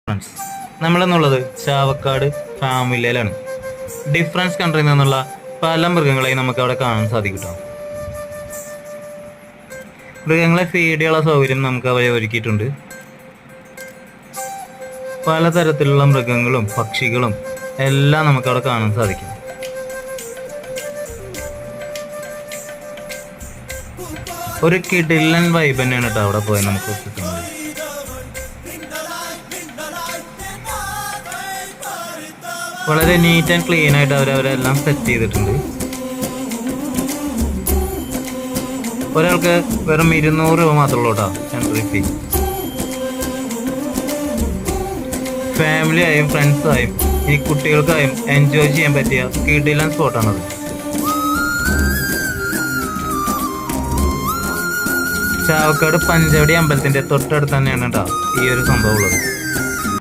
Friends, നമ്മളെന്നുള്ളത് Chavakkad farm വില്ലയിലാണ്. Difference കൺട്രിയിൽ നിന്നുള്ള പല മൃഗങ്ങളെയും നമുക്ക് അവിടെ കാണാൻ സാധിക്കും. മൃഗങ്ങളെ ഫീഡ് ചെയ്യാനുള്ള സൗകര്യം നമുക്ക് അവരെ ഒരുക്കിയിട്ടുണ്ട്. പലതരത്തിലുള്ള മൃഗങ്ങളും പക്ഷികളും എല്ലാം നമുക്ക് അവിടെ കാണാൻ സാധിക്കും. ഒരു കിടിലൻ വൈബ് തന്നെയാണ് കേട്ടോ അവിടെ പോയി നമുക്ക് കിട്ടുന്നത്. വളരെ നീറ്റ് ആൻഡ് ക്ലീൻ ആയിട്ട് അവരെല്ലാം സെറ്റ് ചെയ്തിട്ടുണ്ട്. ഒരാൾക്ക് വെറും 200 രൂപ മാത്രമേ ഉള്ളൂ എൻട്രി ഫീ. ഫാമിലിയായും ഫ്രണ്ട്സായും ഈ കുട്ടികൾക്കായും എൻജോയ് ചെയ്യാൻ പറ്റിയ കിടിലൻ സ്പോട്ടാണത്. ചാവക്കാട് പഞ്ചവടി അമ്പലത്തിന്റെ തൊട്ടടുത്ത് തന്നെയാണ് കേട്ടോ ഈ ഒരു സംഭവം ഉള്ളത്.